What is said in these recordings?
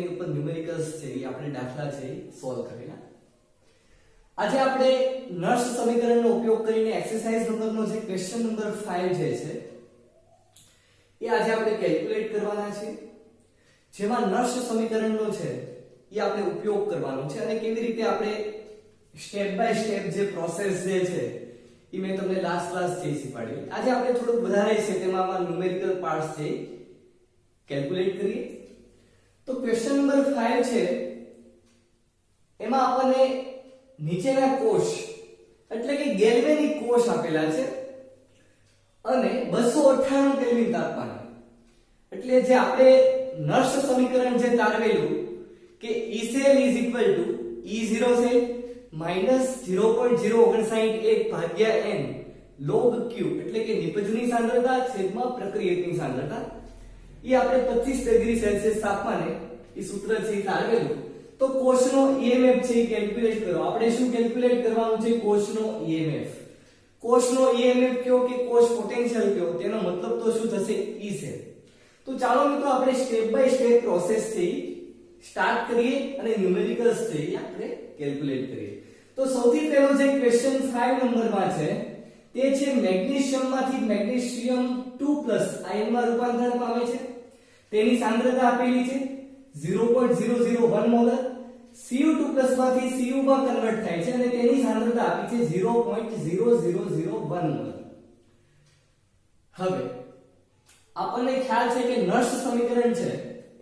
એની ઉપર ન્યુમેરિકલ્સ છે એ આપણે દાખલા છે એ સોલ્વ કરેલા. આજે આપણે નર્સ સમીકરણનો ઉપયોગ કરીને એક્સરસાઇઝ નંબરનો જે ક્વેશ્ચન નંબર 5 જે છે એ આજે આપણે કેલ્ક્યુલેટ કરવાના છે, જેમાં નર્સ સમીકરણનો છે એ આપણે ઉપયોગ કરવાનો છે અને કેવી રીતે આપણે સ્ટેપ બાય સ્ટેપ જે પ્રોસેસ જે છે એ મેં તમને લાસ્ટ ક્લાસ જે શીખવાડી. આજે આપણે થોડુંક વધારે છે તેમાં ન્યુમેરિકલ પાર્ટ્સ છે કેલ્ક્યુલેટ કરીએ. તો ક્વેશ્ચન નંબર 5 છે એમાં આપણને નીચેના કોષ એટલે કે ગેલ્વેનિક કોષ આપેલા છે અને 298 કેલ્વિન તાપમાને. એટલે જે આપણે નર્સ સમીકરણ જે તારવેલું કે E cell is equal to E0 cell minus 0.0981 ભાગ્યા n log q એટલે કે નિપજની સાંદ્રતા છેદમાં પ્રક્રિયકની સાંદ્રતા એ આપણે 25 ડિગ્રી સેલ્સિયસ તાપમાને એ સૂત્ર છે તારવેલું. તો કોષનો EMF છે એ કેલ્ક્યુલેટ કરો. આપણે શું કેલ્ક્યુલેટ કરવાનું છે? કોષનો EMF. કોષનો EMF કયો કે કોષ પોટેન્શિયલ કયો, તેનો મતલબ તો શું થશે? E cell. તો ચાલો મિત્રો આપણે સ્ટેપ બાય સ્ટેપ પ્રોસેસ છે સ્ટાર્ટ કરીએ અને ન્યુમેરિકલ્સ છે આપણે કેલ્ક્યુલેટ કરીએ. તો સૌથી પહેલો જે ક્વેશ્ચન 5 નંબરમાં છે તે છે મેગ્નેશિયમમાંથી મેગ્નેશિયમ 2+ આયનમાં રૂપાંતરણ પામે છે. તેની સાંદ્રતા આપેલી છે 0.001 મોલર. Cu2+ માંથી Cu માં કન્વર્ટ થાય છે અને તેની સાંદ્રતા આપી છે 0.0001 મોલર. હવે આપણને ખ્યાલ છે કે નર્સ સમીકરણ છે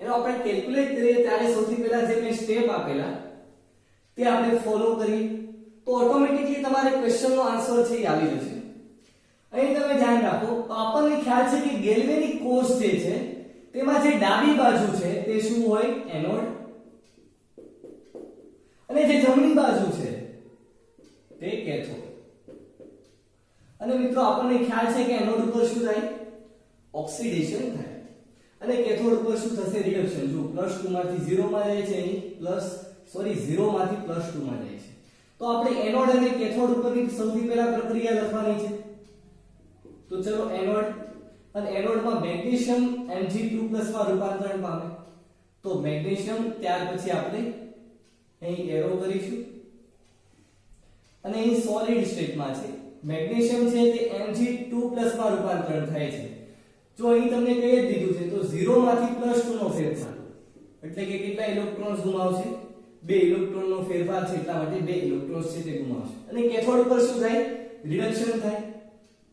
એનો આપણે કેલ્ક્યુલેટ કરીએ ત્યારે સૌથી પહેલા જે મેં સ્ટેપ આપેલા તે આપણે ફોલો કરીએ તો ઓટોમેટિકલી તમારે ક્વેશ્ચનનો આન્સર છે એ આવી જશે. અહીં તમે ધ્યાન રાખો તો આપણને ખ્યાલ છે કે ગેલ્વેનિક કોષ જે છે તેમાં જે ડાબી બાજુ છે તે શું હોય? એનોડ. અને જે જમણી બાજુ છે તે કેથોડ. અને મિત્રો આપણને ખ્યાલ છે કે એનોડ ઉપર શું થાય? ઓક્સિડેશન થાય અને કેથોડ ઉપર શું થશે? રિડક્શન. જો +2 માંથી 0 માં જાય છે, અહીં 0 માંથી +2 માં જાય છે. તો આપણે એનોડ અને કેથોડ ઉપરની સૌથી પહેલા પ્રક્રિયા લખવાની છે. તો ચલો એનોડ અને એનોડમાં મેગ્નેશિયમ Mg2+ માં રૂપાંતરણ પામે. તો મેગ્નેશિયમ, ત્યાર પછી આપણે અહીં એરો કરીશું અને અહીં સોલિડ સ્ટેટમાં છે. મેગ્નેશિયમ છે તે Mg2+ માં રૂપાંતરણ થાય છે. જો અહીં તમને કહી દીધું છે તો 0 માંથી +2 નો ફેરફાર એટલે કે કેટલા ઇલેક્ટ્રોન્સ ગુમાવશે? 2 ઇલેક્ટ્રોનનો ફેરફાર છે એટલા માટે 2 ઇલેક્ટ્રોન્સ છે તે ગુમાવશે. અને કેથોડ ઉપર શું થાય? રિડક્શન થાય.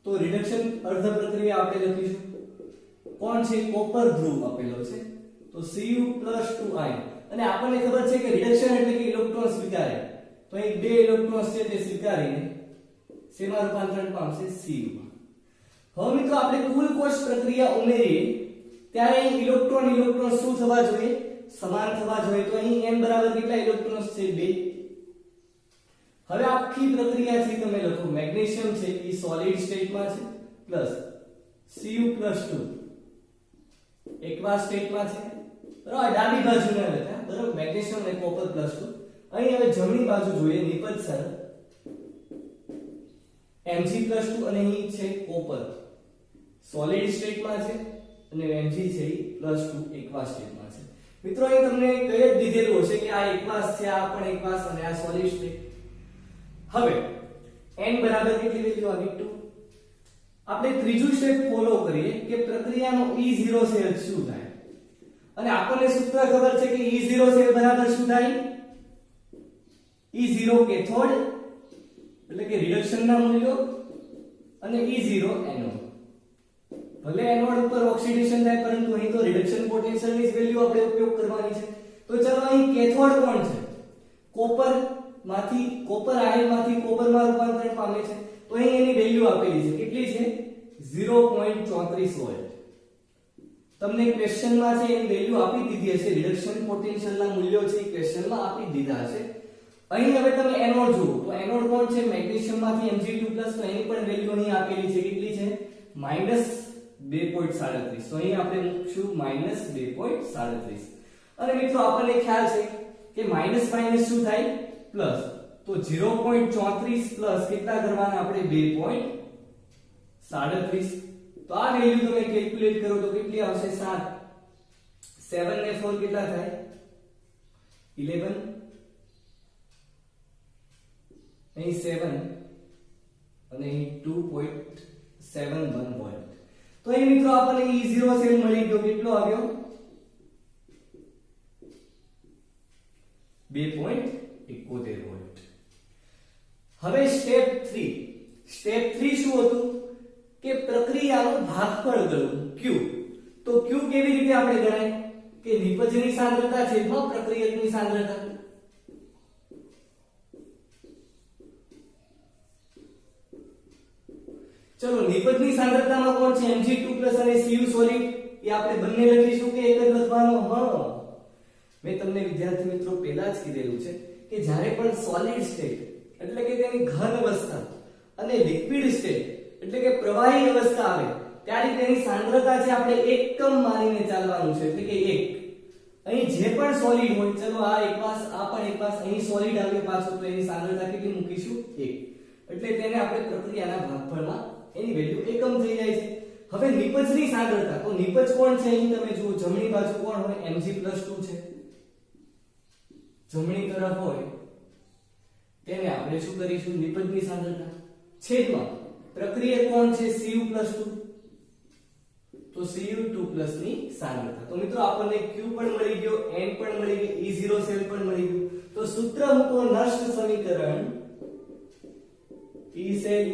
તો રિડક્શન અર્ધ પ્રક્રિયા આપણે લખીશું. કોણ છે? કોપર ધ્રુવ આપેલો છે તો Cu+2 આયન. અને આપણને ખબર છે કે રિડક્શન એટલે કે ઇલેક્ટ્રોન સ્વીકારે. તો અહીં 2 ઇલેક્ટ્રોન્સ છે તે સ્વીકારીને શેમાં રૂપાંતરણ પામશે? Cu માં. હવે મિત્રો આપણે કુલ કોષ પ્રક્રિયા ઉમેરીએ ત્યારે અહીં ઇલેક્ટ્રોન શું થવા જોઈએ? સમાન થવા જોઈએ. તો અહીં n બરાબર કેટલા ઇલેક્ટ્રોન્સ છે? 2. હવે આખી પ્રક્રિયા છે તમે લખો. મેગ્નેશિયમ છે એ સોલિડ સ્ટેટમાં છે પ્લસ Cu+2 એકવા સ્ટેટમાં છે. બરાબર, ડાબી બાજુના હતા. બરાબર, મેગ્નેશિયમ અને કોપર +2. અહીં હવે જમણી બાજુ જોઈએ. નિપજ સરળ Mg+2 અને અહીં છે કોપર સોલિડ સ્ટેટમાં છે અને Mg છે એ +2 એકવા સ્ટેટમાં છે. મિત્રો અહીં તમને કહી જ દીધેલું હશે કે આ એકવાસ છે, આ પણ એકવાસ અને આ સોલિડ સ્ટેટ. હવે n બરાબર કેટલી વેલ્યુ આવી? 2. આપણે ત્રીજું સ્ટેપ ફોલો કરીએ કે પ્રક્રિયાનો E0 સેલ શું થાય. અને આપણને સૂત્ર ખબર છે કે E0 સેલ બરાબર શું થાય? E0 કેથોડ એટલે કે રિડક્શનના મૂલ્યો અને E0 એનોડ. ભલે એનોડ ઉપર ઓક્સિડેશન થાય પરંતુ અહીં તો રિડક્શન પોટેન્શિયલની વેલ્યુ આપણે ઉપયોગ કરવાની છે. તો ચલો અહીં કેથોડ કોણ છે? કોપર આયનમાંથી કોપરમાં રૂપાંતરણ પામે છે. તો અહીં એની વેલ્યુ આપેલી છે. કેટલી છે? 0.34 વોલ્ટ. તમને ક્વેશ્ચનમાં છે એની વેલ્યુ આપી દીધી હશે. રિડક્શન પોટેન્શિયલના મૂલ્યો છે એ ક્વેશ્ચનમાં આપી દીધા હશે. અહીં હવે તમે એનોડ જુઓ તો એનોડ કોણ છે? મેગ્નેશિયમમાંથી Mg2+. તો એની પણ વેલ્યુ અહીં આપેલી છે. કેટલી છે? -2.37. તો અહીં આપણે મૂકશું -2.37. અને મિત્રો આપણને ખ્યાલ છે કે માઈનસ શું થાય? પ્લસ. તો 0.34 પ્લસ કેટલા કરવાના આપણે? 2.37. તો આ વેલ્યુ તમે કેલ્ક્યુલેટ કરો તો કેટલી આવશે? 7. 7 ને 4 કેટલા થાય? 11 અહીં 7 અને અહીં 2.71 વોલ્ટ. તો અહીં મિત્રો આપણને E0 સેલ મળી ગયો. કેટલો આવ્યો? 2.71 વોલ્ટ. હવે સ્ટેપ 3. સ્ટેપ 3 શું હતું કે પ્રક્રિયાનું ભાગફળ ગણવું Q. તો Q કેવી રીતે આપણે ગણાય કે નિપજની સાંદ્રતા છેદમાં પ્રક્રિયકની સાંદ્રતા. ચલો નિપજની સાંદ્રતામાં કોણ છે? Mg2+ અને Cu સોલિડ. એ આપણે બંને લખીશું કે એક જ લખવાનો? હા, મેં તમને વિદ્યાર્થી મિત્રો પહેલા જ કીધેલું છે કે જ્યારે પણ સોલિડ સ્ટેટ એટલે કે તેની ઘન અવસ્થા અને લિક્વિડ સ્ટેટ એટલે કે પ્રવાહી અવસ્થા આવે ત્યારે તેની સાંદ્રતા છે આપણે એકમ માનીને ચાલવાનું છે. એટલે કે 1. અહીં જે પણ સોલિડ હોય, ચલો આ એક પાસ, આ પણ એક પાસ, અહીં સોલિડ આવ્યો પાછો, તો એની સાંદ્રતા કેટલી મૂકીશું? 1. એટલે તેને આપણે પ્રક્રિયાના ભાગફળમાં એની વેલ્યુ એકમ થઈ જાય છે. હવે નિપજની સાંદ્રતા, તો નિપજ કોણ છે? અહીં તમે જુઓ જમણી બાજુ કોણ હોય? Mg+2 છે. જમણી તરફ હોય તેને આપણે શું કરીશું? નિપજની સાંદ્રતા છેદમાં પ્રક્રિયક કોણ છે? Cu+2. તો Cu2+ ની સાંદ્રતા. તો મિત્રો આપણને Q પણ મળી ગયો, N પણ મળી ગયો, E0 સેલ પણ મળી ગયો. તો સૂત્ર મૂકો નષ્ટ સમીકરણ E cell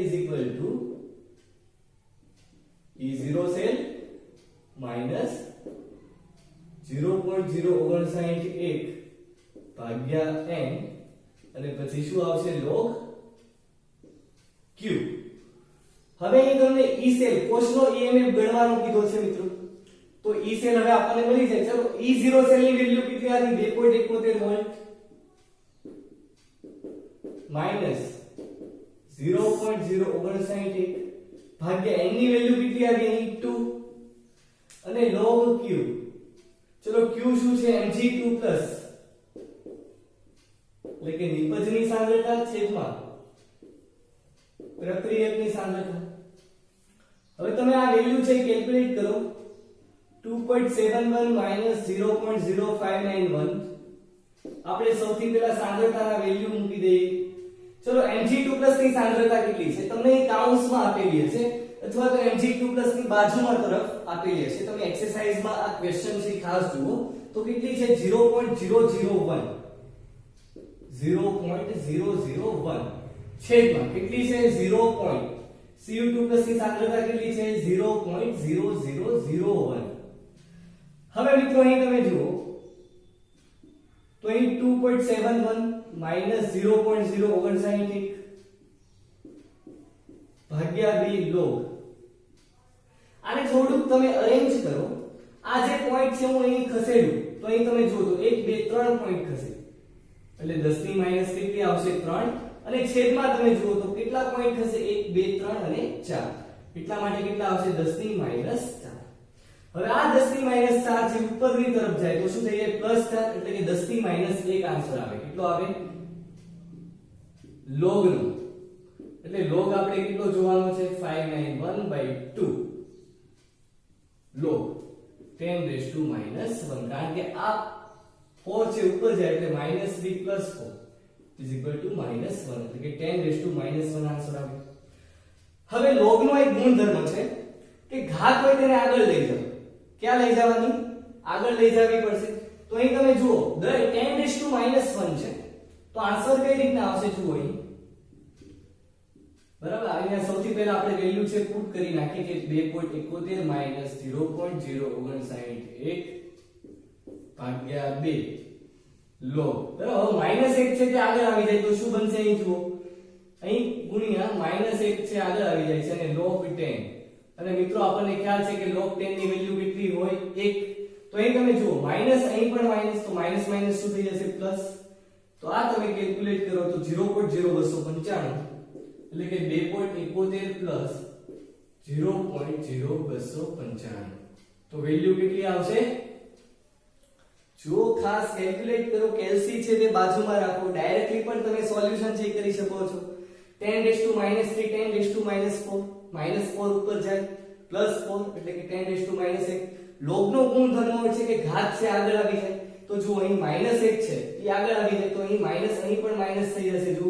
E0 cell minus 0.0981 ભાગ્યા n અને પછી શું આવશે? log Q. હવે અહીં તમને E cell કોષનો EMF ગણવાનો કીધો છે મિત્રો. તો E cell હવે આપણને મળી જાય. ચલો E0 cell ની વેલ્યુ કેટલી આવી? 2.71 વોલ્ટ minus 0.0981 ભાગ્યા n ની વેલ્યુ કેટલી આવી? અહીં 2 અને log Q. ચલો Q શું છે? Mg2+ એટલે કે નિપજની સાંદ્રતા છેદમાં પ્રક્રિયકની સાંદ્રતા. હવે તમે આ વેલ્યુ છે કેલ્ક્યુલેટ કરો. 2.71 0.0591. આપણે સૌથી પહેલા સાંદ્રતાના વેલ્યુ મૂકી દઈએ. ચલો Mg2+ ની સાંદ્રતા કેટલી છે? તમને અહીં કાઉન્સમાં આપેલી હશે અથવા તો Mg2+ ની બાજુમાં તરફ આપેલી હશે. તમે એક્સરસાઇઝમાં આ ક્વેશ્ચન છે ખાસ જુઓ. તો કેટલી છે? 0.001. 0.001 છેદમાં કેટલી છે? 0. Cu2+ ની સાંદ્રતા કેટલી છે? 0.0001. હવે મિત્રો અહીં તમે જુઓ તો અહીં 2.71 minus 0.059 ભાગ્યા 2 log. આને થોડુંક તમે અરેન્જ કરો. આ જે પોઈન્ટ છે હું અહીં ખસેડું તો અહીં તમે જુઓ તો 1 2 3 પોઈન્ટ ખસે એટલે 10 ની માઈનસ કેટલી આવશે? 3. અને છેદમાં તમે જુઓ તો કેટલા પોઈન્ટ થશે? 1 2 3 અને 4. એટલા માટે કેટલા આવશે? 10 ની માઈનસ 4. હવે આ 10 ની માઈનસ 4 જે ઉપરની તરફ જાય તો શું થઈ જાય? પ્લસ 4 એટલે કે 10 ની માઈનસ 1 આન્સર આવે. કેટલો આવે? log નો. એટલે log આપણે કેટલો જોવાનો છે? 591/2 log 10⁻⁻1. કારણ કે આ 4 છે ઉપર જાય એટલે -3 + 4 = -1 એટલે કે 10⁻⁻1 આન્સર આવે. હવે log નો એક ગુણધર્મ છે કે ઘાત હોય તેને આગળ લઈ જાવ. ક્યાં લઈ જવાની? આગળ લઈ જવી પડશે. તો અહીં તમે જુઓ 10⁻⁻1 છે તો આન્સર કઈ રીતના આવશે? જુઓ અહીં બરાબર. અહીંયા સૌથી પહેલા આપણે વેલ્યુ છે પુટ કરી નાખીએ કે 2.71 minus 0.059 ભાગ્યા 2 log. બરાબર. માઈનસ 1 છે તે આગળ આવી જાય તો શું બનશે? અહીં જુઓ અહીં ગુણ્યા -1 છે આગળ આવી જાય છે અને log 10. અને મિત્રો આપણને ખ્યાલ છે કે log 10 ની વેલ્યુ કેટલી હોય? 1. તો અહીં તમે જુઓ માઈનસ, અહીં પણ માઈનસ, તો માઈનસ માઈનસ શું થઈ જશે? પ્લસ. તો આ તમે કેલ્ક્યુલેટ કરો તો 0.0295 એટલે કે 2.71 + 0.0295 તો વેલ્યુ કેટલી આવશે? જો ખાસ કેલ્ક્યુલેટ કરો. કેલ્સી છે તે બાજુમાં રાખો. ડાયરેક્ટલી પણ તમે સોલ્યુશન ચેક કરી શકો છો. 10⁻³ 10⁻⁻4 -4 ઉપર જાય +4 એટલે કે 10⁻⁻1. log નો ગુણધર્મ હોય છે કે ઘાત છે આગળ આવી જાય તો તો જો અહીં -1 છે એ આગળ આવી જાય તો અહીં માઈનસ, અહીં પણ માઈનસ થઈ જશે. જો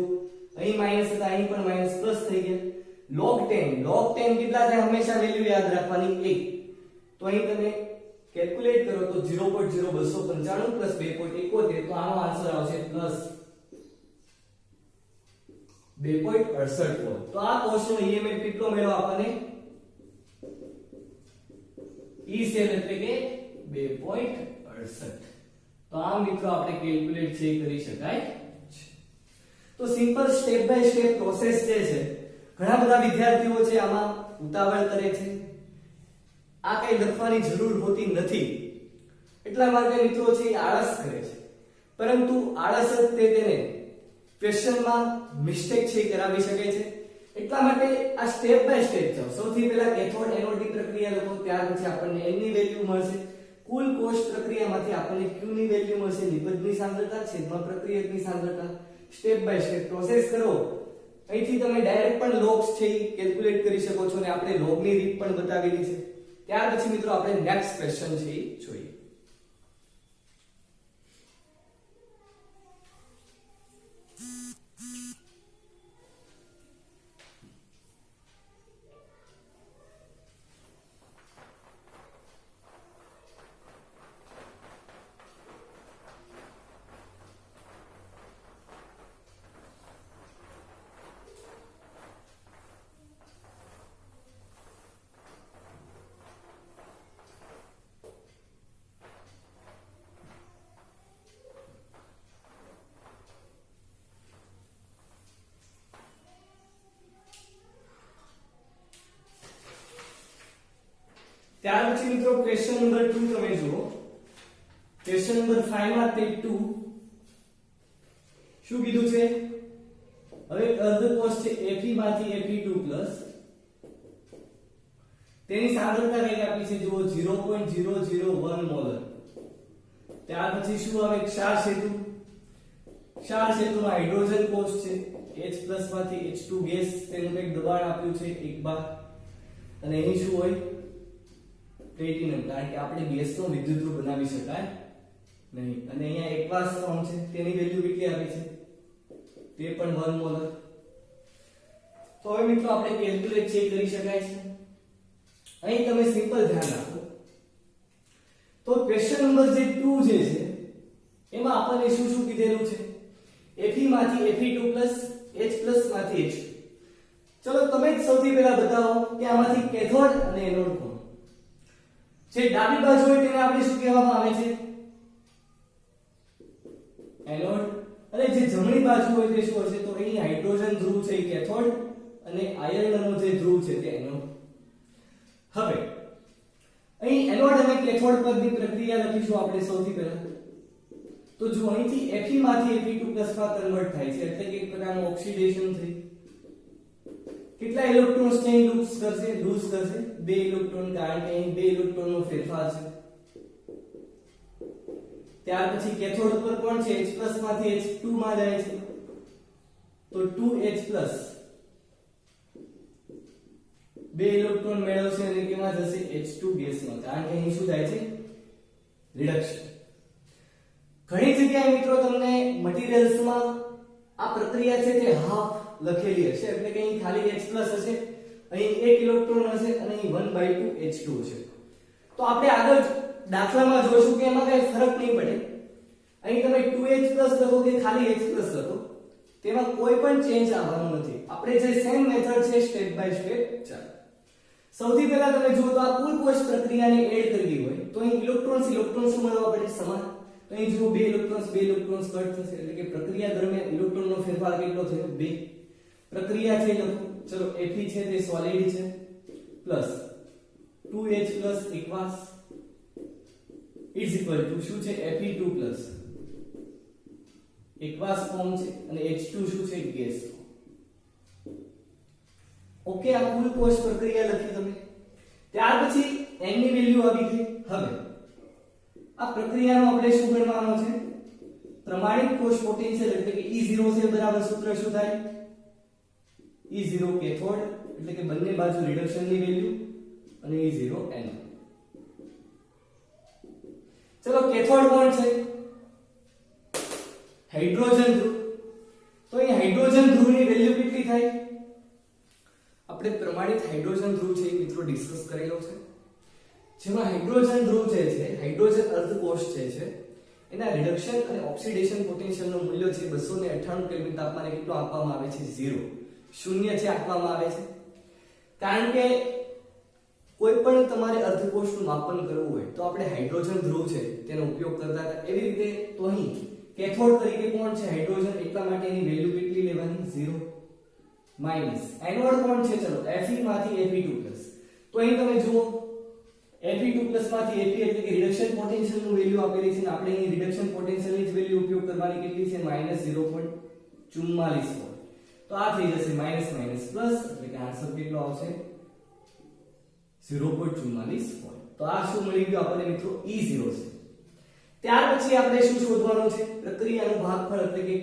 અહીં માઈનસ હતા અહીં પણ માઈનસ પ્લસ થઈ ગયા. log 10 કેટલા થાય? હંમેશા વેલ્યુ યાદ રાખવાની 1. તો અહીં તમે કેલ્ક્યુલેટ કરો તો 0.0295 પ્લસ 2.71, તો આનો આન્સર આવશે પ્લસ 2.68 વોલ્ટ. તો આ કોર્સનો EMF કેટલો મળ્યો આપણને? E સેલ એટલે કે 2.68. તો આ મિત્રો આપણે કેલ્ક્યુલેટ છે કરી શકાય છે. તો simple step by step process જે છે, ઘણા બધા વિદ્યાર્થીઓ છે આમાં ઉતાવળ કરે છે, આ કઈ લખવાની જરૂર હોતી નથી, એટલા માટે મિત્રો છે એ આળસ કરે છે. પરંતુ આળસ જ તેને ક્વેશ્ચનમાં મિસ્ટેક છે કરાવી શકે છે. એટલા માટે આ સ્ટેપ બાય સ્ટેપ જાઓ. સૌથી પહેલા કેથોડ એનોડ ની પ્રક્રિયા લખો, ત્યાર પછી આપણને n ની વેલ્યુ મળશે. કુલ કોષ પ્રક્રિયામાંથી આપણને q ની વેલ્યુ મળશે, નિપજની સાંદ્રતા છેદમાં પ્રક્રિયકની સાંદ્રતા. સ્ટેપ બાય સ્ટેપ પ્રોસેસ કરો. અહીંથી તમે ડાયરેક્ટ પણ લોગ્સ છે એ કેલ્ક્યુલેટ કરી શકો છો, અને આપણે લોગ ની રીત પણ બતાવેલી છે. ત્યાર પછી મિત્રો આપણે નેક્સ્ટ ક્વેશ્ચન છે એ જોઈએ. ત્યાર પછી મિત્રો ક્વેશ્ચન નંબર 2 તમે જુઓ. ક્વેશ્ચન નંબર 5 માં તે 2 શું કીધું છે? હવે અર્ધકોષ છે Fe માંથી Fe2+ તેની સાંદ્રતા કઈ આપી છે જુઓ 0.001 મોલર. ત્યાર પછી શું આવે? ક્ષાર સેતુ. ક્ષાર સેતુમાં હાઇડ્રોજન કોષ છે, H+ માંથી H2 ગેસ, તેનું એક દબાણ આપ્યું છે 1 બાર. અને અહીં શું હોય? પ્લેટિનમ, કારણ કે આપણે ગેસનો વિદ્યુતરૂપ બનાવી શકાય નહીં. અને અહીંયા એકવાસ ફોર્મ છે, તેની વેલ્યુ કેટલી આપી છે? તે પણ 1 મોલર. તો હવે મિત્રો આપણે કેલ્ક્યુલેટ ચેક કરી શકાય છે. અહીં તમે સિમ્પલ ધ્યાન રાખો. તો ક્વેશ્ચન નંબર જે 2 જે છે એમાં આપણને શું શું કીધેલું છે? Fe માંથી Fe2+ H+ માંથી H2. ચલો તમે જ સૌથી પહેલા બતાવો કે આમાંથી કેથોડ અને એનોડ કોણ? જે ડાબી બાજુ હોય તેને આપણે શું કહેવામાં આવે છે? એનોડ. અને જે જમણી બાજુ હોય તે શું હશે? તો અહીં હાઇડ્રોજન ધ્રુવ છે એ કેથોડ અને આયર્નનો જે ધ્રુવ છે તે એનોડ. હવે અહીં એનોડ અને કેથોડ પરની પ્રક્રિયા લખીશું આપણે સૌથી પહેલા. તો જો અહીંથી Fe માંથી Fe2+ માં કન્વર્ટ થાય છે, એટલે કે એક પ્રકારનું ઓક્સિડેશન થઈ. કેટલા ઇલેક્ટ્રોન્સ છે લૂઝ કરશે? 2 ઇલેક્ટ્રોન, કારણ કે અહીં 2 ઇલેક્ટ્રોનનો ફેરફાર છે. ત્યાર પછી કેથોડ ઉપર કોણ છે? H+ માંથી H2 માં જાય છે, તો 2H+. 2 ઇલેક્ટ્રોન મેળવશે અને કેમાં જશે? H2 ગેસમાં, કારણ કે અહીં શું થાય છે? રિડક્શન. ઘણી જગ્યાએ મિત્રો તમને મટીરીયલ્સમાં આ પ્રક્રિયા છે તે હાફ લખેલી હશે, એટલે કે અહીં ખાલી H+ હશે, અહીં 1 ઇલેક્ટ્રોન હશે અને અહીં 1/2 H2 હશે. તો આપણે આગળ દાખલામાં જોઈશું કે એમાં કઈ ફરક નહીં પડે. અહીં તમે 2H+ લખો કે ખાલી H+ લખો, તેમાં કોઈ પણ ચેન્જ આવવાનું નથી. આપણે જે સેમ મેથડ છે સ્ટેપ બાય સ્ટેપ ચાલો. સૌથી પહેલા તમે જુઓ તો આ કુલ કોષ પ્રક્રિયાને એડ કરવી હોય તો અહીં ઇલેક્ટ્રોન શું મળવા પડે? સમાન. તો અહીં જુઓ 2 ઇલેક્ટ્રોન્સ કટ થશે, એટલે કે પ્રક્રિયા દરમિયાન ઇલેક્ટ્રોનનો ફેરફાર કેટલો થયો? 2. પ્રક્રિયા છે લખો. ચલો Fe છે તે સોલિડ છે plus 2H+ aqueous is equal to શું છે? Fe2+ એકવાસ ફોર્મ છે અને H2 શું છે? ગેસ. ઓકે, આ કુલ કોષ પ્રક્રિયા લખી તમે. ત્યાર પછી n ની વેલ્યુ આવી ગઈ. હવે આ પ્રક્રિયાનો આપણે શું ગણવાનો છે? પ્રમાણિત કોષ પોટેન્શિયલ, એટલે કે E0 છે બરાબર સૂત્ર શું થાય? E0 કેથોડ, એટલે કે બંને બાજુ રિડક્શન ની વેલ્યુ, અને E0 એનોડ. ચલો કેથોડ કોણ છે? હાઇડ્રોજન ધ્રુવ, તો અહીં હાઇડ્રોજન ધ્રુવની વેલ્યુ કેટલી થાય? આપણે પ્રમાણિત હાઇડ્રોજન ધ્રુવ છે એ મિત્રો ડિસ્કસ કરેલો છે, જેમાં હાઇડ્રોજન ધ્રુવ જે છે, હાઇડ્રોજન અર્ધકોષ જે છે એના રિડક્શન અને ઓક્સિડેશન પોટેન્શિયલનું મૂલ્ય છે 298 કેલ્વિન તાપમાને કેટલું આપવામાં આવે છે? 0, શૂન્ય છે આપવામાં આવે છે. કારણ કે કોઈ પણ તમારે અર્ધકોષનું માપન કરવું હોય તો આપણે હાઇડ્રોજન ધ્રુવ છે તેનો ઉપયોગ કરતા હતા. એવી રીતે તો અહીં કેથોડ તરીકે કોણ છે? હાઇડ્રોજન, એટલા માટે એની વેલ્યુ કેટલી લેવાની? 0 માઈનસ એનોડ કોણ છે? ચલો Fe માંથી Fe2+, તો અહીં તમે જુઓ Fe2+ માંથી Fe એટલે કે રિડક્શન પોટેન્શિયલ નું વેલ્યુ આપેલી છે ને આપણે અહીં રિડક્શન પોટેન્શિયલ ની જ વેલ્યુ ઉપયોગ કરવાની, કેટલી છે? -0.44 વોલ્ટ. તો આ થઈ જશે માઈનસ માઈનસ પ્લસ, એટલે કે આન્સર કેટલો આવશે? 0.44 વોલ્ટ. તો આ શું મળી ગયું આપણને મિત્રો? E0 છે. ત્યાર પછી આપણે શું શોધવાનું છે? પ્રક્રિયાનું ભાગફળ એટલે કે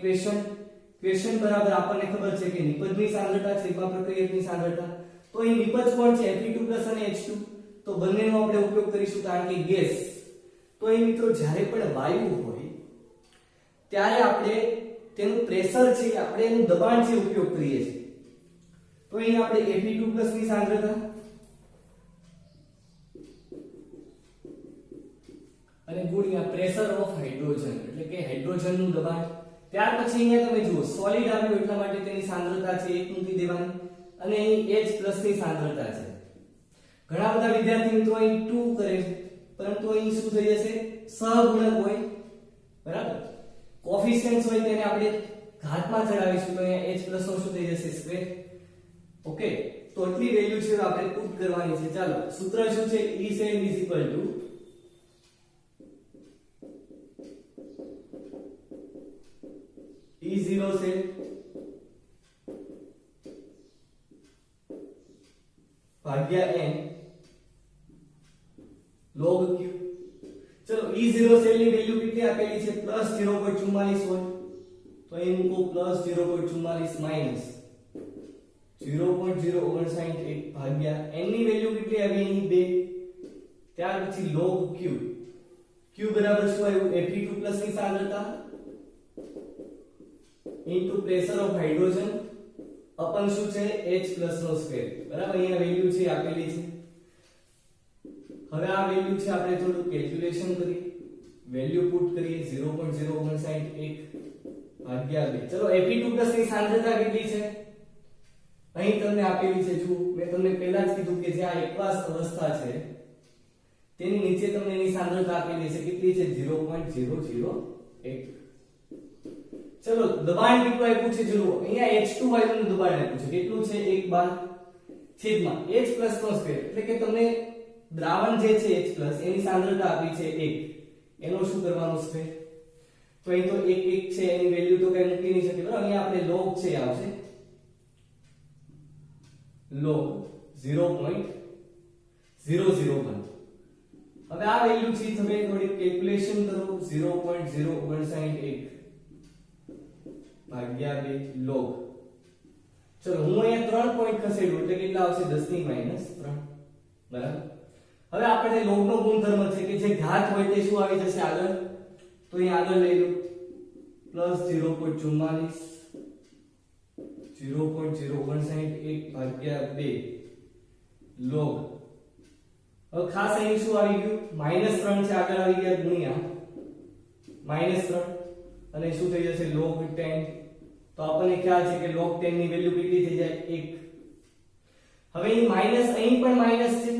ક્વેશ્ચન બરાબર આપણને ખબર છે કે નિપજની સાંદ્રતા છેદમાં પ્રક્રિયકની સાંદ્રતા. તો અહીં નિપજ કોણ છે? Fe2+ અને H2. તો બંનેનો આપણે ઉપયોગ કરીશું કારણ કે ગેસ. તો અહીં મિત્રો જ્યારે પણ વાયુ હોય ત્યારે આપણે તેનું પ્રેશર છે, આપણે એનું દબાણ છે ઉપયોગ કરીએ છીએ. તો અહીં આપણે Fe2+ ની સાંદ્રતા અને ગુણ્યા પ્રેશર ઓફ હાઇડ્રોજન એટલે કે હાઇડ્રોજનનું દબાણ. ત્યાર પછી અહીંયા તમે જુઓ સોલિડ આવ્યું એટલા માટે તેની સાંદ્રતા છે 1 મૂકી દેવાની અને અહીં H+ ની સાંદ્રતા છે. ઘણા બધા વિદ્યાર્થી મિત્રો અહીં 2 કરે છે, પરંતુ અહીં શું થઈ જશે? સહગુણક હોય, બરાબર, કોફિશિયન્ટ્સ હોય તેને આપણે ઘાતમાં ચડાવીશું તો અહીંયા H+ નો શું થઈ જશે? સ્ક્વેર. ઓકે, તો એટલી વેલ્યુ છે આપણે પુટ કરવાની છે. ચાલો, સૂત્ર શું છે? E cell E0 cell ભાગ્યા n log q. ચલો E0 સેલ ની વેલ્યુ કેટલી આપેલી છે? +0.44 વોલ્ટ. તો અહીં મૂકો +0.44 માઈનસ 0.0981 ભાગ્યા n ની વેલ્યુ કેટલી આવી? અહીં 2. ત્યાર પછી log q. q બરાબર શું આવ્યું? Fe2+ ની સાંદ્રતા ઇન્ટુ પ્રેશર ઓફ હાઇડ્રોજન અપન શું છે? H+ નો સ્ક્વેર. બરાબર, અહીંયા વેલ્યુ છે આપેલી છે. હવે આ વેલ્યુ છે આપણે થોડું કેલ્ક્યુલેશન કરીએ, વેલ્યુ પુટ કરીએ 0.0981 ભાગ્યા 2. ચલો Fe2+ ની સાંદ્રતા કેટલી છે? અહીં તમને આપેલી છે. જુઓ, મેં તમને પહેલા જ કીધું કે જે આ એકવાસ અવસ્થા છે તેની નીચે તમને એની સાંદ્રતા આપેલી છે. કેટલી છે? 0.001. ચલો દબાણ કેટલું આપ્યું છે? જુઓ, અહીંયા H2 વાયુનું દબાણ આપ્યું છે. કેટલું છે? 1 બાર છેદમાં H+ નો સ્ક્વેર એટલે કે તમને દ્રાવણ જે છે H+ એની સાંદ્રતા આપી છે 1, એનો શું કરવાનું સ્ક્વેર? તો અહીં તો 1 છે, એની વેલ્યુ તો કઈ મૂકી નહીં શકે, બરાબર. અહીંયા આપણે log છે આવશે log 0.001. હવે આ વેલ્યુ છે તમે થોડી કેલ્ક્યુલેશન કરો 0.0981 ભાગ્યા 2 log. ચલો હું અહીંયા 3 પોઈન્ટ ખસેડું એટલે કેટલા આવશે? 10 ની -3, બરાબર. હવે આપણે log નો ગુણધર્મ છે કે જે ઘાત હોય તે શું આવી જશે આગળ? તો અહીં આગળ લઈ લો +0.44 0.091 ભાગ્યા 2 log. હવે ખાસ અહીં શું આવી ગયું? -3 છે આગળ આવી ગયા ગુણ્યા -3 અને શું થઈ જશે? log 10. તો આપણને ખ્યાલ છે કે log 10 ની વેલ્યુ કેટલી થઈ જાય? 1. હવે અહીં માઈનસ, અહીં પણ માઈનસ છે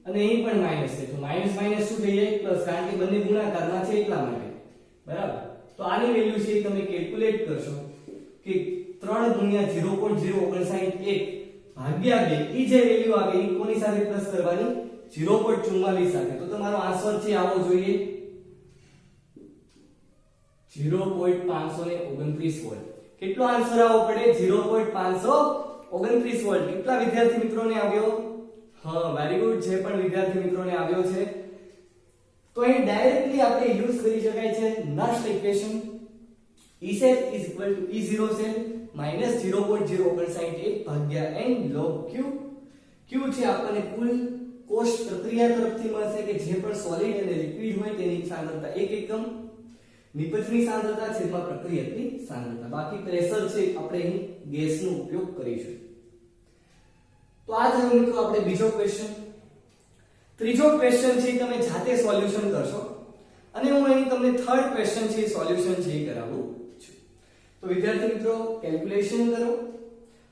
અને અહીં પણ માઈનસ છે, તો માઈનસ માઈનસ શું થઈ જાય? પ્લસ, કારણ કે બંને ગુણાકારમાં છે એટલા માટે, બરાબર. તો આની વેલ્યુ છે તમે કેલ્ક્યુલેટ કરશો કે 3 ગુણ્યા 0.059 ભાગ્યા 2 ઈ જે વેલ્યુ આવે એ કોની સાથે પ્લસ કરવાની? 0.44 સાથે. તો તમારો આન્સર છે આવો જોઈએ 0.529 વોલ્ટ. કેટલો આન્સર આવવો પડે? 0.529 વોલ્ટ. કેટલા વિદ્યાર્થી મિત્રોને આવ્યો? હા, વેરી ગુડ. જે પણ વિદ્યાર્થી મિત્રોને આવ્યો છે તો અહીં ડાયરેક્ટલી આપણે યુઝ કરી શકાય છે નસ્ટ equation E cell E0 cell -0.059 ભાગ્યા n log q. q છે આપણને કુલ કોષ પ્રક્રિયા તરફથી મળશે કે જે પણ સોલિડ અને લિક્વિડ હોય તેની સાંદ્રતા 1 એકમ નિપજની સાંદ્રતા છેદમાં પ્રક્રિયકની સાંદ્રતા. બાકી પ્રેશર છે આપણે અહીં ગેસનો ઉપયોગ કરીશું. તો આ થયો મિત્રો આપણે બીજો ક્વેશ્ચન. ત્રીજો ક્વેશ્ચન છે તમે જાતે સોલ્યુશન કરશો અને હું અહીં તમને થર્ડ ક્વેશ્ચન છે સોલ્યુશન છે કરાવું છું. તો વિદ્યાર્થી મિત્રો કેલ્ક્યુલેશન કરો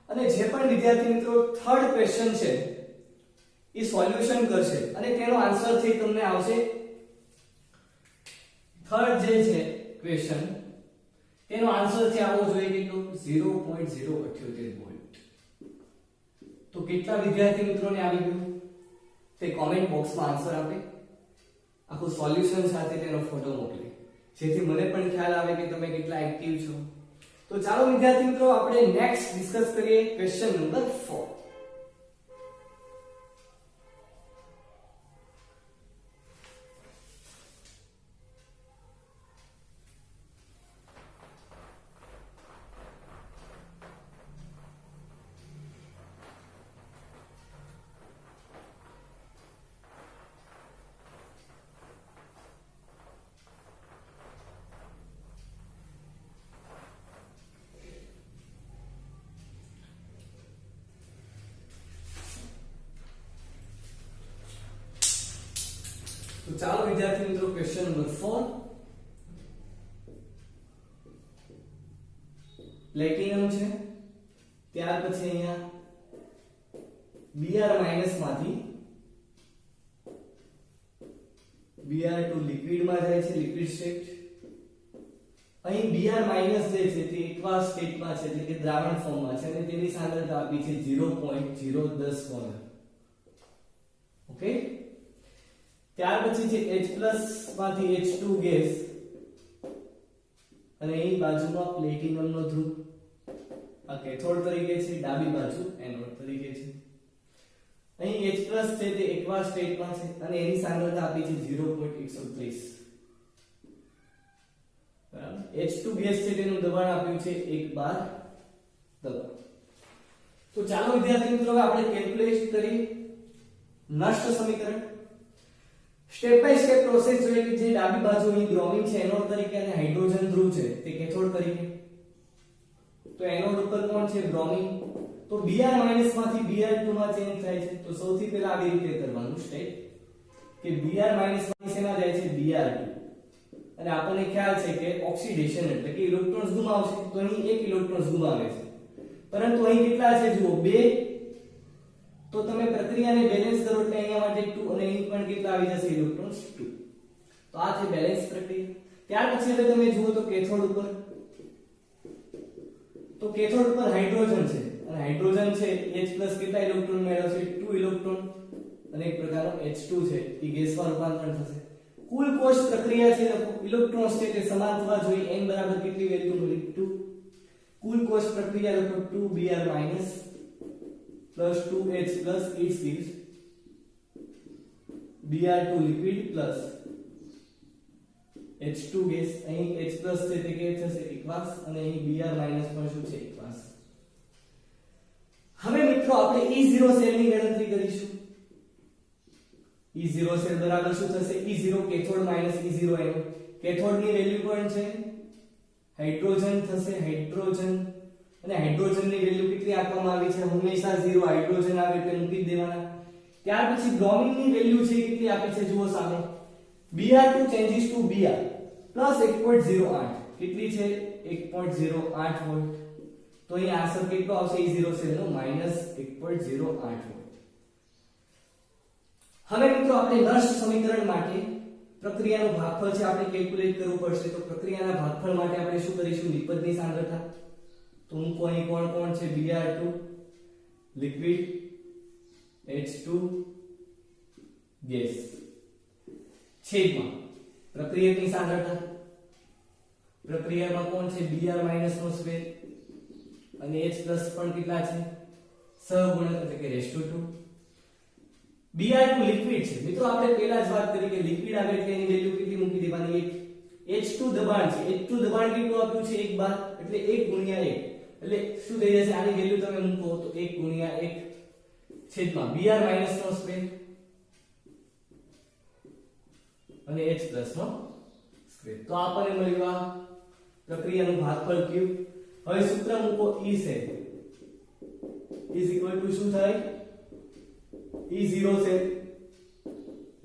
અને જે પણ વિદ્યાર્થી મિત્રો થર્ડ ક્વેશ્ચન છે એ સોલ્યુશન કરશે અને તેનો આન્સર છે તમને આવશે થર્ડ જે છે ક્વેશ્ચન તેનો આન્સર છે આવવો જોઈએ કેટલો 0.078 વોલ્ટ. તો કેટલા વિદ્યાર્થી મિત્રોને આવી ગયું તે કોમેન્ટ બોક્સમાં આન્સર આપે, આખું સોલ્યુશન સાથે તેનો ફોટો મોકલે, જેથી મને પણ ખ્યાલ આવે કે તમે કેટલા એક્ટિવ છો. તો ચાલો વિદ્યાર્થી મિત્રો આપણે નેક્સ્ટ ડિસ્કસ કરીએ ક્વેશ્ચન નંબર 4. તો ચાલો વિદ્યાર્થી મિત્રો ક્વેશ્ચન નંબર 4. પ્લેટિનમ છે, ત્યાર પછી અહીંયા Br- માંથી Br2 લિક્વિડમાં જાય છે, લિક્વિડ સ્ટેટ. અહીં Br- જે છે તે એક્વા સ્ટેટમાં છે એટલે કે દ્રાવણ ફોર્મમાં છે અને તેની સાંદ્રતા આપી છે 0.010 મોલ. ઓકે. ત્યાર પછી છે H+ માંથી H2 ગેસ અને અહીં બાજુમાં પ્લેટિનમનો ધ્રુવ આ કેથોડ તરીકે છે, ડાબી બાજુ એનોડ તરીકે છે. અહીં H+ છે તે એક્વા સ્ટેટમાં છે અને એની સાંદ્રતા આપી છે 0.130. બરાબર. H2 ગેસ છે તેનું દબાણ આપ્યું છે 1 બાર દબાણ. તો ચાલો વિદ્યાર્થી મિત્રો આપણે કેલ્ક્યુલેટ કરીએ નષ્ટ સમીકરણ. સ્ટેપ બાય સ્ટેપ પ્રોસેસ જોઈએ કે જે ડાબી બાજુ અહીં બ્રોમિન છે એનોડ તરીકે અને હાઇડ્રોજન ધ્રુવ છે તે કેથોડ તરીકે. તો એનોડ ઉપર કોણ છે બ્રોમિન. તો Br- માંથી Br2 માં ચેન્જ થાય છે. તો સૌથી પહેલા આવી રીતે કરવાનું સ્ટેપ કે Br- માંથી શેમાં જાય છે Br2 અને આપણને ખ્યાલ છે કે ઓક્સિડેશન એટલે કે ઇલેક્ટ્રોન્સ ગુમાવશે. તો અહીં એક ઇલેક્ટ્રોન્સ ગુમાવે છે પરંતુ અહીં કેટલા છે જુઓ 2. તો તમે પ્રક્રિયાને બેલેન્સ કરો એટલે અહીંયા માટે 2 અને અહીં પણ કેટલા આવી જશે ઇલેક્ટ્રોન્સ 2. તો આ છે બેલેન્સ પ્રક્રિયા. ત્યાર પછી હવે તમે જુઓ તો કેથોડ ઉપર હાઇડ્રોજન છે અને હાઇડ્રોજન છે H+ કેટલા ઇલેક્ટ્રોન મેળવશે 2 ઇલેક્ટ્રોન અને એક પ્રકારનો H2 છે એ ગેસમાં રૂપાંતરણ થશે. કુલ કોષ પ્રક્રિયા છે લખો ઇલેક્ટ્રોન સ્ટેટ એ સમાન થવા જોઈએ. n બરાબર કેટલી વેલ્યુ મળી 2. કુલ કોષ પ્રક્રિયા લખો 2Br- plus 2H plus it gives Br2 liquid plus H2 gas. અહીં H plus છે તે કે થશે એકવાસ અને અહીં Br- પણ શું છે એકવાસ. હવે મિત્રો આપણે E0 સેલ ની ગણતરી કરીશું. E0 સેલ બરાબર શું થશે E0 cathode E0 anode. Cathode ની વેલ્યુ પણ છે હાઇડ્રોજન થશે હાઇડ્રોજન અને હાઇડ્રોજન ની વેલ્યુ કેટલી આપવામાં આવી છે હંમેશા 0. હાઇડ્રોજન આવે એટલે મૂકી દેવાના. ત્યાર પછી બ્રોમિન ની વેલ્યુ છે કેટલી આપી છે જુઓ સામે Br2 changes to Br plus 1.08 કેટલી છે 1.08 વોલ્ટ. તો અહીં આન્સર કેટલો આવશે E0 સેલ નો -1.08 વોલ્ટ. હવે મિત્રો આપણે નષ્ટ સમીકરણ માટે પ્રક્રિયાનું ભાગફળ છે આપણે કેલ્ક્યુલેટ કરવું પડશે. તો પ્રક્રિયાના ભાગફળ માટે આપણે શું કરીશું નિપજની સાંદ્રતા. તો હું કોઈ કોણ છે Br2 લિક્વિડ H2 ગેસ છેદમાં પ્રક્રિયકની સાંદ્રતા. પ્રક્રિયામાં કોણ છે Br- નો સ્ક્વેર અને H+ પણ કેટલા છે સહગુણક એટલે કે /2. Br2 લિક્વિડ છે મિત્રો આપણે પહેલા જ વાત કરી કે લિક્વિડ આવે એટલે એની વેલ્યુ કેટલી મૂકી દેવાની 1. H2 દબાણ છે H2 દબાણ કેટલું આપ્યું છે 1 બાર એટલે 1 ગુણ્યા 1 એટલે શું થઈ જશે આની વેલ્યુ તમે મૂકો તો 1 ગુણ્યા 1 છેદમાં Br- નો સ્ક્વેર અને H+ નો સ્ક્વેર. તો આપણને મળ્યું આ પ્રક્રિયાનું ભાગફળ q. હવે સૂત્ર મૂકો E છે ઇઝ ઇક્વલ ટુ શું થાય? E0 છે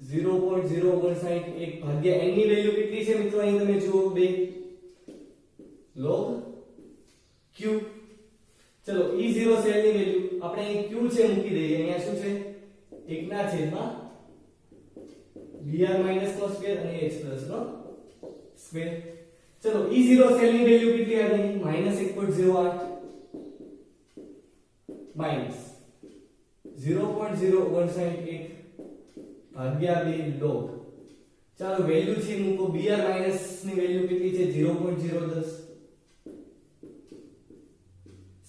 0.0161 ભાગ્યા n ની વેલ્યુ કેટલી છે મિત્રો? અહીં તમે જુઓ 2 log q. ચલો E0 સેલ ની વેલ્યુ આપણે અહીં q છે મૂકી દઈએ. અહીંયા શું છે? 1 ના છેદમાં br માઈનસ નો સ્ક્વેર અને h પ્લસ નો સ્ક્વેર. ચલો E0 સેલ ની વેલ્યુ કેટલી આવી? -1.08 માઈનસ 0.0161 ભાગ્યા 2 log. ચાલો વેલ્યુ છે મૂકો. br માઈનસ ની વેલ્યુ કેટલી છે? 0.010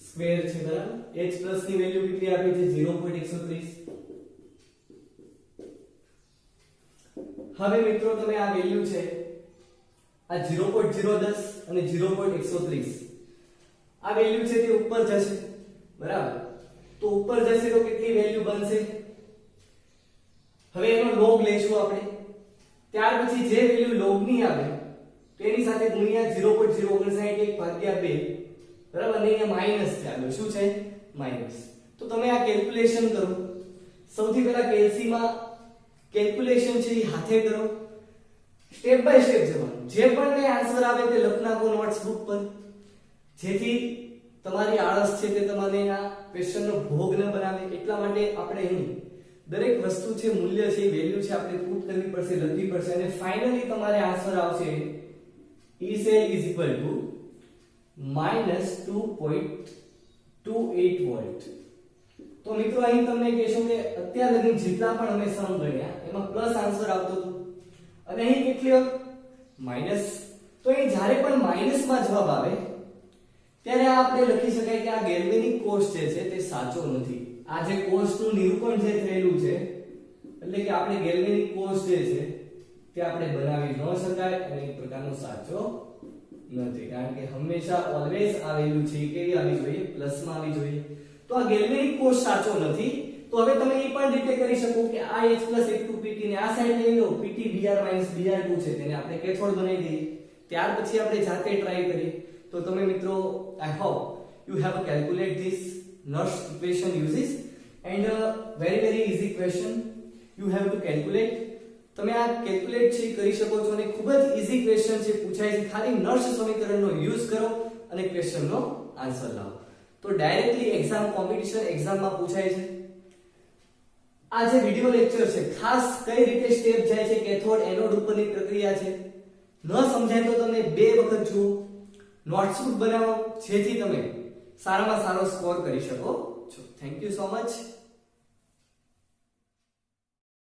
સ્ક્વેર છે બરાબર. h પ્લસ ની વેલ્યુ કેટલી આપી છે? 0.130. હવે મિત્રો તમે આ વેલ્યુ છે આ 0.010 અને 0.130 આ વેલ્યુ છે તે ઉપર જશે બરાબર. તો ઉપર જશે તો કેટલી વેલ્યુ બનશે? હવે એનો log લેશું આપણે. ત્યાર પછી જે વેલ્યુ log ની આવે તેની સાથે ગુણ્યા 0.0161 ભાગ્યા 2 બરાબર. અને અહીંયા માઈનસ છે આગળ. શું છે? માઈનસ. તો તમે આ કેલ્ક્યુલેશન કરો. સૌથી પહેલા કેલ્સીમાં કેલ્ક્યુલેશન છે એ હાથે કરો. સ્ટેપ બાય સ્ટેપ જવાનું. જે પણ કઈ આન્સર આવે તે લખ નાખો નોટ્સબુક પર, જેથી તમારી આળસ છે તે તમારે આ ક્વેશ્ચનનો ભોગ ન બનાવે. એટલા માટે આપણે અહીં દરેક વસ્તુ છે, મૂલ્ય છે, વેલ્યુ છે આપણે પુટ કરવી પડશે, લખવી પડશે અને ફાઇનલી તમારે આન્સર આવશે E cell is equal to -2.28 volt. તો મિત્રો અહીં તમને કહેશું કે અત્યાર લગી જેટલા પણ અમે સમ ગણ્યા એમાં પ્લસ આન્સર આવતો હતો અને અહીં કેટલી માઈનસ. તો અહીં જ્યારે પણ માઈનસ માં જવાબ આવે ત્યારે આપણે લખી શકાય કે આ ગેલ્વેનિક કોષ જે છે તે સાચો નથી. આ જે કોષનું નિરૂપણ જે થયેલું છે એટલે કે આપણે ગેલ્વેનિક કોષ જે છે તે આપણે બનાવી ન શકાય અને એક પ્રકારનો સાચો નથી. કારણ કે હંમેશા ઓલવેઝ આ વેલ્યુ છે કેવી આવી જોઈએ? પ્લસ માં આવી જોઈએ. તો આ ગેલ્વેનિક કોષ સાચો નથી. તો હવે તમે એ પણ રીતે કરી શકો કે આ H +1 PT ને આ સાઈડ લઈ લો. PT Br - Br2 છે તેને આપણે કેથોડ બનાવી દઈએ. ત્યાર પછી આપણે જાતે ટ્રાય કરીએ. તો તમે મિત્રો I hope you have calculate this Nernst equation uses and very easy question you have to calculate. તમે આ કેલ્ક્યુલેટ છે કરી શકો છો અને ખૂબ જ ઈઝી ક્વેશ્ચન છે પૂછાય છે. ખાલી નર્સ સમીકરણનો યુઝ કરો અને ક્વેશ્ચનનો આન્સર લાવો. તો ડાયરેક્ટલી એક્ઝામ કોમ્પિટિશન એક્ઝામમાં પૂછાય છે. આ જે વિડિયો લેક્ચર છે ખાસ કઈ રીતે સ્ટેપ જાય છે, કેથોડ એનોડ ઉપરની પ્રક્રિયા છે, ન સમજાય તો તમે 2 વખત જુઓ, નોટ્સબુક બનાવો જેથી તમે સારામાં સારો સ્કોર કરી શકો છો. Thank you so much.